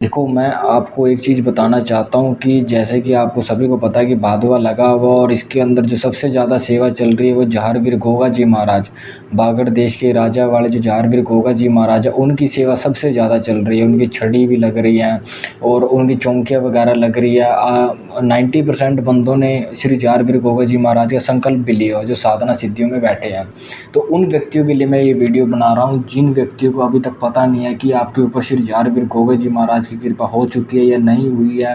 देखो, मैं आपको एक चीज़ बताना चाहता हूँ कि जैसे कि आपको सभी को पता है कि भादवा लगा हुआ और इसके अंदर जो सबसे ज़्यादा सेवा चल रही है वो जहारवीर गोगा जी महाराज, बागड़ देश के राजा वाले जो जहारवीर गोगा जी महाराज है उनकी सेवा सबसे ज़्यादा चल रही है। उनकी छड़ी भी लग रही है और उनकी चौकियाँ वगैरह लग रही है। 90% बंदों ने श्री जहारवीर गोगा जी महाराज का संकल्प भी लिया हो जो साधना सिद्धियों में बैठे हैं। तो उन व्यक्तियों के लिए मैं ये वीडियो बना रहा हूँ जिन व्यक्तियों को अभी तक पता नहीं है कि आपके ऊपर श्री जहारवीर गोगा जी महाराज की कृपा हो चुकी है या नहीं हुई है,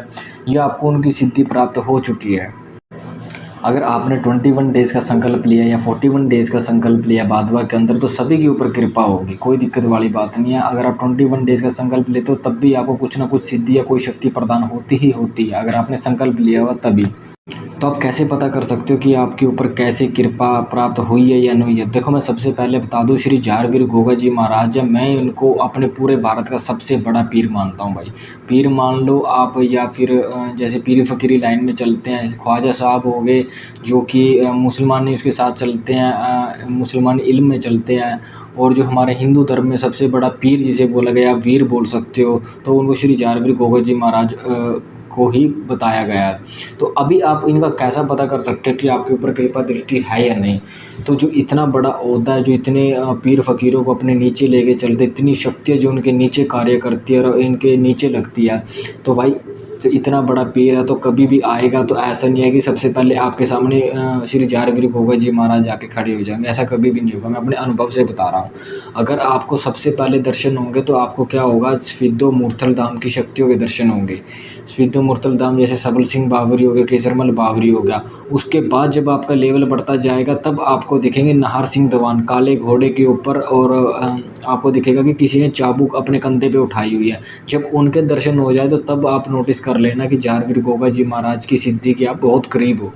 या आपको उनकी सिद्धि प्राप्त हो चुकी है। अगर आपने 21 डेज़ का संकल्प लिया या 41 डेज़ का संकल्प लिया भादवा के अंदर, तो सभी के ऊपर कृपा होगी, कोई दिक्कत वाली बात नहीं है। अगर आप 21 डेज़ का संकल्प लेते हो तब भी आपको कुछ ना कुछ सिद्धि या कोई शक्ति प्रदान होती ही होती है, अगर आपने संकल्प लिया हुआ तभी। तो आप कैसे पता कर सकते हो कि आपके ऊपर कैसे कृपा प्राप्त हुई है या नहीं हुई है? देखो, मैं सबसे पहले बता दूं, श्री जहारवीर गोगा जी महाराज है, मैं इनको अपने पूरे भारत का सबसे बड़ा पीर मानता हूं भाई। पीर मान लो आप, या फिर जैसे पीर फ़कीरी लाइन में चलते हैं, ख्वाजा साहब हो गए जो कि मुसलमान नहीं उसके साथ चलते हैं, मुसलमान इल्म में चलते हैं। और जो हमारे हिंदू धर्म में सबसे बड़ा पीर जिसे बोला गया, आप वीर बोल सकते हो, तो उनको श्री जहारवीर गोगा जी महाराज को ही बताया गया है। तो अभी आप इनका कैसा पता कर सकते हैं कि आपके ऊपर कृपा दृष्टि है या नहीं? तो जो इतना बड़ा ओहदा है, जो इतने पीर फ़कीरों को अपने नीचे लेके चलते, इतनी शक्तियाँ जो उनके नीचे कार्य करती है और इनके नीचे लगती है, तो भाई जो इतना बड़ा पीर है तो कभी भी आएगा तो ऐसा नहीं है कि सबसे पहले आपके सामने श्री जहारवीर गोगा जी महाराज आके खड़े हो जाएंगे, ऐसा कभी भी नहीं होगा। मैं अपने अनुभव से बता रहा हूँ। अगर आपको सबसे पहले दर्शन होंगे तो आपको क्या होगा, स्फीतो मूर्थल धाम की शक्तियों के दर्शन होंगे। स्फीतो मूर्थल धाम जैसे सबल सिंह बावरी हो गया, केसरमल बावरी हो गया। उसके बाद जब आपका लेवल बढ़ता जाएगा तब आपको दिखेंगे नाहर सिंह दवान काले घोड़े के ऊपर, और आपको दिखेगा कि किसी ने चाबुक अपने कंधे पे उठाई हुई है। जब उनके दर्शन हो जाए तो तब आप नोटिस कर लेना कि जहारवीर गोगा जी महाराज की सिद्धि के आप बहुत करीब हो।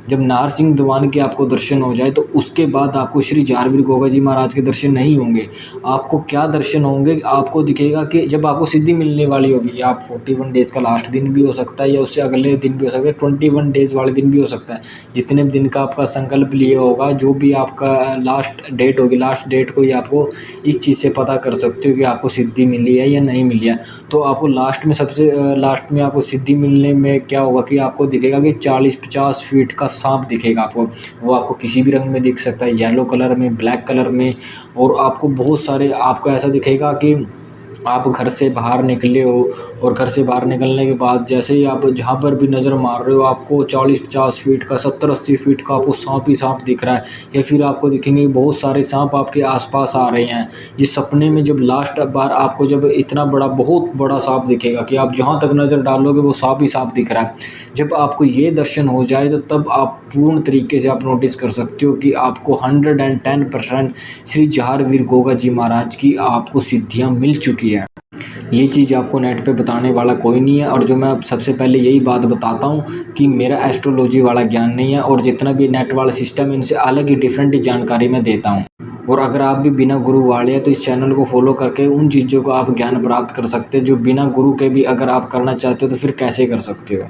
जब नाहर सिंह दवान के आपको दर्शन हो जाए तो उसके बाद आपको श्री जहारवीर गोगा जी महाराज के दर्शन नहीं होंगे। आपको क्या दर्शन होंगे, आपको दिखेगा कि जब आपको सिद्धि मिलने वाली होगी, आप 41 डेज़ का लास्ट दिन भी हो सकता है या उससे अगले दिन भी हो सकता है, 21 डेज़ वाले दिन भी हो सकता है। जितने दिन का आपका संकल्प लिया होगा, जो भी आपका लास्ट डेट होगी, लास्ट डेट को ही आपको इस चीज़ से पता कर सकते हो कि आपको सिद्धि मिली है या नहीं मिली है। तो आपको लास्ट में सबसे लास्ट में आपको सिद्धि मिलने में क्या होगा कि आपको दिखेगा कि 40-50 फीट का सांप दिखेगा आपको। वो आपको किसी भी रंग में दिख सकता है, येलो कलर में, ब्लैक कलर में, और आपको बहुत सारे, आपको ऐसा दिखेगा कि आप घर से बाहर निकले हो और घर से बाहर निकलने के बाद जैसे ही आप जहाँ पर भी नज़र मार रहे हो आपको 40-50 फीट का, 70-80 फीट का आपको सांप ही सांप दिख रहा है, या फिर आपको दिखेंगे बहुत सारे सांप आपके आसपास आ रहे हैं। ये सपने में जब लास्ट बार आपको जब इतना बड़ा बहुत बड़ा सांप दिखेगा कि आप जहाँ तक नज़र डालोगे वो सांप ही सांप दिख रहा है, जब आपको ये दर्शन हो जाए तो तब आप पूर्ण तरीके से आप नोटिस कर सकते हो कि आपको 110% श्री जहारवीर गोगा जी महाराज की आपको सिद्धियाँ मिल चुकी है। ये चीज़ आपको नेट पे बताने वाला कोई नहीं है, और जो मैं सबसे पहले यही बात बताता हूँ कि मेरा एस्ट्रोलॉजी वाला ज्ञान नहीं है, और जितना भी नेट वाला सिस्टम है इनसे अलग ही डिफरेंट ही जानकारी मैं देता हूँ। और अगर आप भी बिना गुरु वाले हैं तो इस चैनल को फॉलो करके उन चीज़ों को आप ज्ञान प्राप्त कर सकते हैं जो बिना गुरु के भी अगर आप करना चाहते हो तो फिर कैसे कर सकते हो।